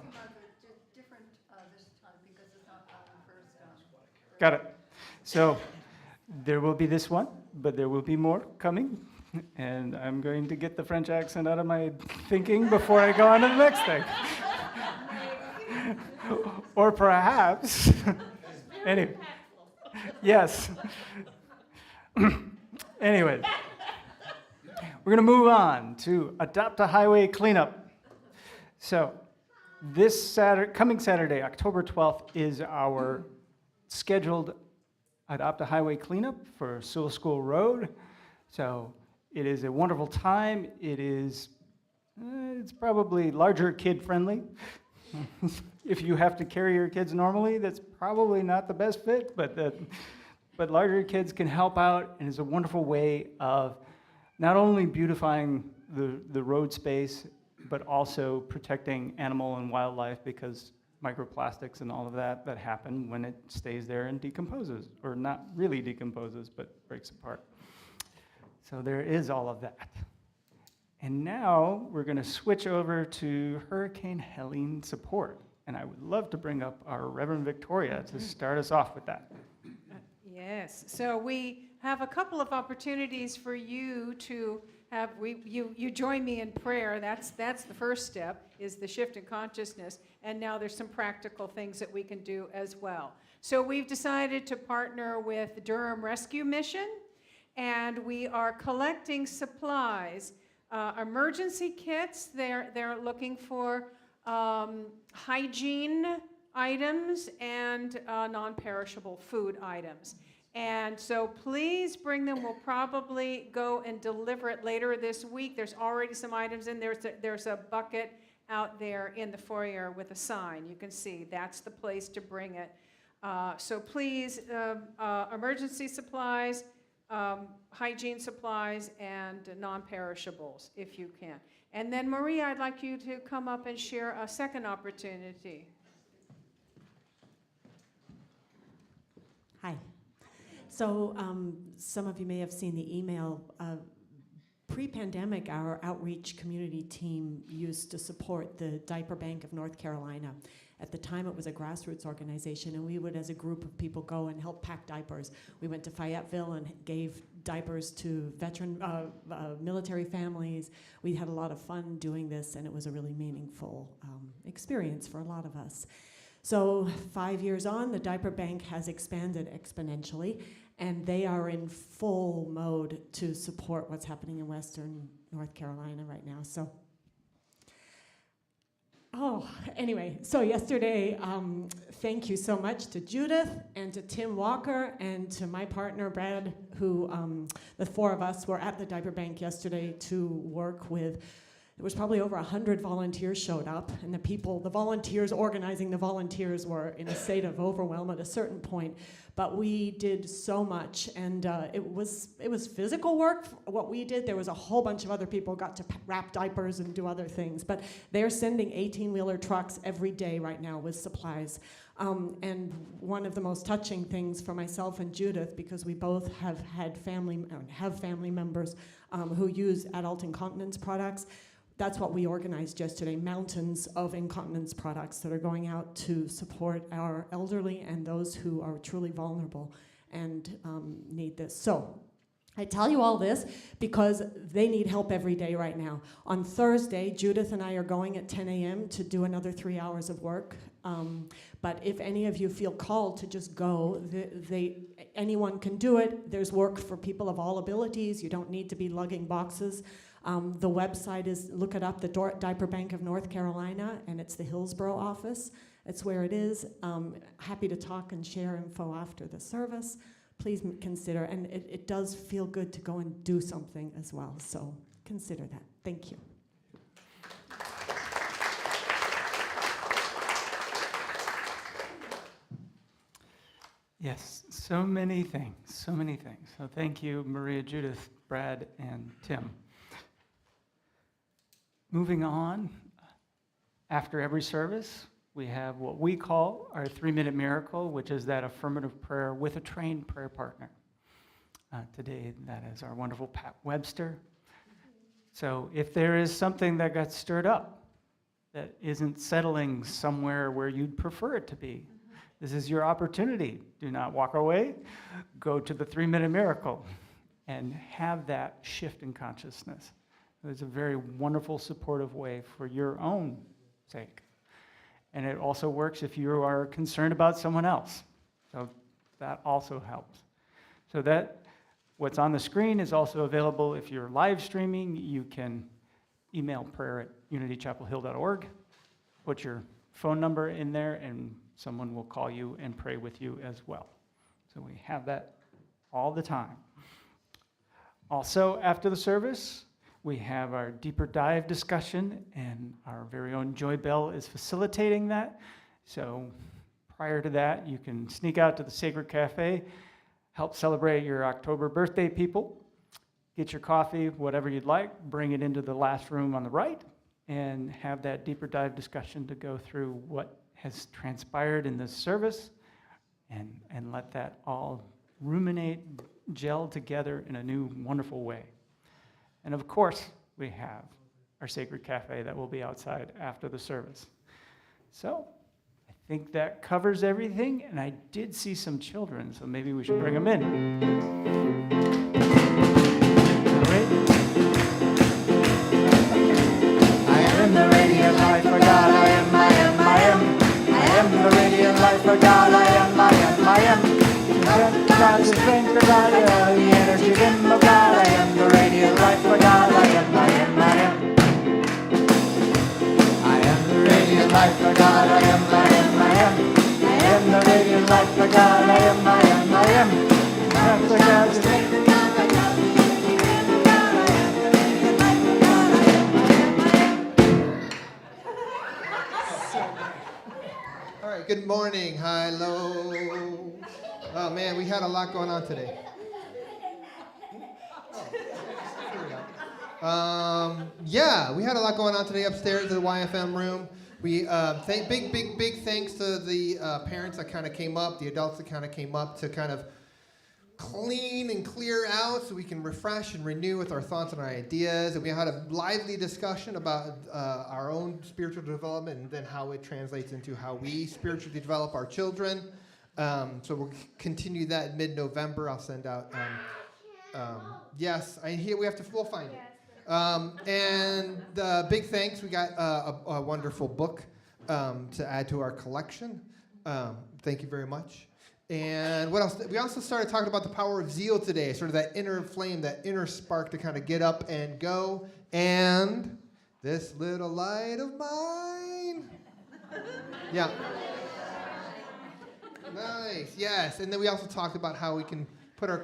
Just different this time because it's not on first. Got it. So there will be this one, but there will be more coming. And I'm going to get the French accent out of my thinking before I go on to the next thing. Or perhaps, anyway, yes. Anyway, we're going to move on to Adopt a Highway Cleanup. So this Saturday, coming Saturday, October 12th, is our scheduled Adopt a Highway Cleanup for Sewell School Road. So it is a wonderful time. It is, it's probably larger kid friendly. If you have to carry your kids normally, that's probably not the best fit, but larger kids can help out, and it's a wonderful way of not only beautifying the road space, but also protecting animal and wildlife, because microplastics and all of that happen when it stays there and decomposes, or not really decomposes, but breaks apart. So there is all of that. And now we're going to switch over to Hurricane Helene support. And I would love to bring up our Reverend Victoria to start us off with that. Yes, so we have a couple of opportunities for you to have, you join me in prayer. That's the first step, is the shift in consciousness. And now there's some practical things that we can do as well. So we've decided to partner with Durham Rescue Mission, and we are collecting supplies. Emergency kits, they're looking for hygiene items and non-perishable food items. And so please bring them. We'll probably go and deliver it later this week. There's already some items in there. There's a bucket out there in the foyer with a sign. You can see that's the place to bring it. So please, emergency supplies, hygiene supplies, and non-perishables, if you can. And then, Maria, I'd like you to come up and share a second opportunity. Hi. So some of you may have seen the email. Pre-pandemic, our outreach community team used to support the Diaper Bank of North Carolina. At the time, it was a grassroots organization, and we would, as a group of people, go and help pack diapers. We went to Fayetteville and gave diapers to veteran military families. We had a lot of fun doing this, and it was a really meaningful experience for a lot of us. So 5 years on, the Diaper Bank has expanded exponentially, and they are in full mode to support what's happening in Western North Carolina right now. So. Anyway, so yesterday, thank you so much to Judith and to Tim Walker and to my partner, Brad, who the four of us were at the Diaper Bank yesterday to work with. There was probably over 100 volunteers showed up, and the volunteers organizing the volunteers were in a state of overwhelm at a certain point. But we did so much, and it was physical work. What we did, there was a whole bunch of other people got to wrap diapers and do other things. But they're sending 18-wheeler trucks every day right now with supplies. And one of the most touching things for myself and Judith, because we both have family members who use adult incontinence products. that's what we organized yesterday, mountains of incontinence products that are going out to support our elderly and those who are truly vulnerable and need this. So I tell you all this because they need help every day right now. On Thursday, Judith and I are going at 10 a.m. to do another 3 hours of work. But if any of you feel called to just go, anyone can do it. There's work for people of all abilities. You don't need to be lugging boxes. The website is, look it up, the Diaper Bank of North Carolina, and it's the Hillsborough office. It's where it is. Happy to talk and share info after the service. Please consider, and it does feel good to go and do something as well, so consider that. Thank you. Yes, so many things, so many things. So thank you, Maria, Judith, Brad, and Tim. Moving on, after every service, we have what we call our 3-minute miracle, which is that affirmative prayer with a trained prayer partner. Today, that is our wonderful Pat Webster. So if there is something that got stirred up that isn't settling somewhere where you'd prefer it to be, this is your opportunity. Do not walk away. Go to the 3-minute miracle and have that shift in consciousness. It's a very wonderful, supportive way for your own sake. And it also works if you are concerned about someone else. So that also helps. So that what's on the screen is also available if you're live streaming. You can email prayer@unitychapelhill.org, put your phone number in there, and someone will call you and pray with you as well. So we have that all the time. Also, after the service, we have our deeper dive discussion, and our very own Joy Bell is facilitating that. So prior to that, you can sneak out to the Sacred Cafe, help celebrate your October birthday people, get your coffee, whatever you'd like, bring it into the last room on the right, and have that deeper dive discussion to go through what has transpired in this service, and let that all ruminate, gel together in a new, wonderful way. And of course, we have our Sacred Cafe that will be outside after the service. So I think that covers everything, and I did see some children, so maybe we should bring them in. All right. I am the radiant light for God, I am, I am, I am. I am the radiant light for God, I am, I am, I am. God's strength for God, I am the energy in my God, I am the radiant light for God, I am, I am, I am. I am the radiant light for God, I am, I am, I am. I am the radiant light for God, I am, I am, I am. Light for God's strength for God, I am the energy in my God, I am the radiant light for God, I am, I am, I am. All right, good morning. Hello. Oh man, we had a lot going on today. Yeah, we had a lot going on today upstairs in the YFM room. We big thanks to the parents that kind of came up, the adults that kind of came up to kind of clean and clear out so we can refresh and renew with our thoughts and our ideas. And we had a lively discussion about our own spiritual development and then how it translates into how we spiritually develop our children. So we'll continue that in mid-November. I'll send out, yes, we'll find it. And big thanks, we got a wonderful book to add to our collection. Thank you very much. And what else? We also started talking about the power of zeal today, sort of that inner flame, that inner spark to kind of get up and go. And this little light of mine. Yeah. Nice, yes. And then we also talked about how we can put our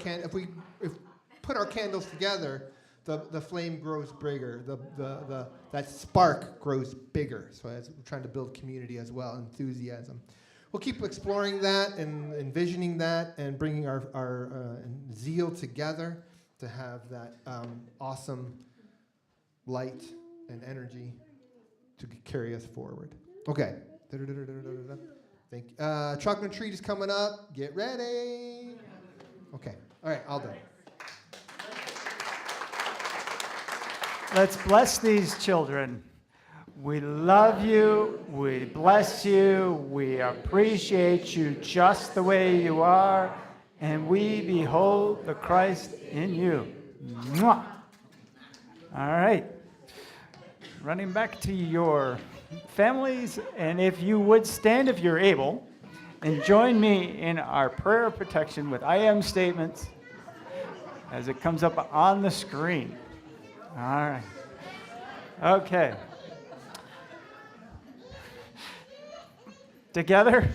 put our candles together, the flame grows bigger. That spark grows bigger. So as we're trying to build community as well, enthusiasm. We'll keep exploring that and envisioning that and bringing our zeal together to have that awesome light and energy to carry us forward. Okay. Thank you. Chocolate treat is coming up. Get ready. Okay. All right. All done. Let's bless these children. We love you. We bless you. We appreciate you just the way you are. And we behold the Christ in you. Mwah. All right. Running back to your families. And if you would stand if you're able, and join me in our prayer of protection with I am statements as it comes up on the screen. All right. Okay. Together,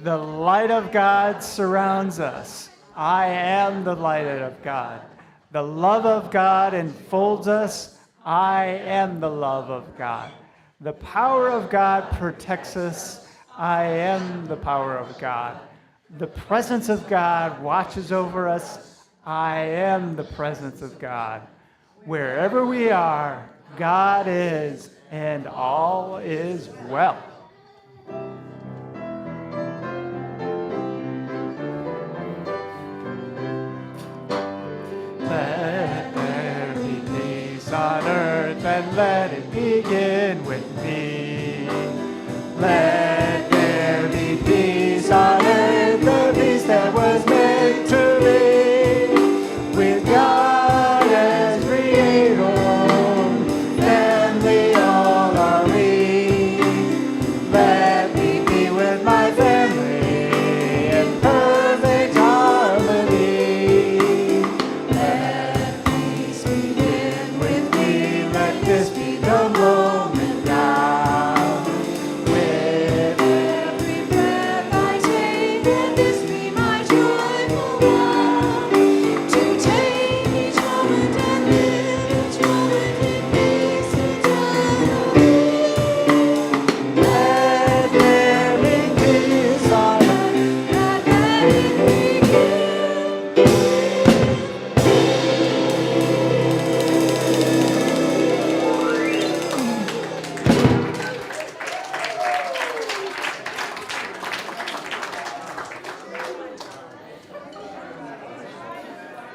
the light of God surrounds us. I am the light of God. The love of God enfolds us. I am the love of God. The power of God protects us. I am the power of God. The presence of God watches over us. I am the presence of God. Wherever we are, God is, and all is well. Let there be peace on earth, and let it begin with me. Let there be peace on earth, the peace that was meant to be. With God as creator, family all are we. Let me be with my family in perfect harmony. Let peace begin with me, let this be the moment now. With every breath I take, let this be my joyful vow. To take each moment and live each moment in peace eternally. Let there be peace on earth, let it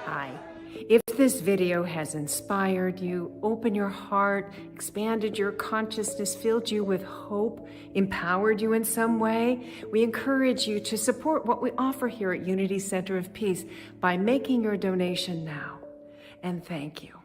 Hi. If this video has inspired you, opened your heart, expanded your consciousness, filled you with hope, empowered you in some way, we encourage you to support what we offer here at Unity Center of Peace by making your donation now. And thank you.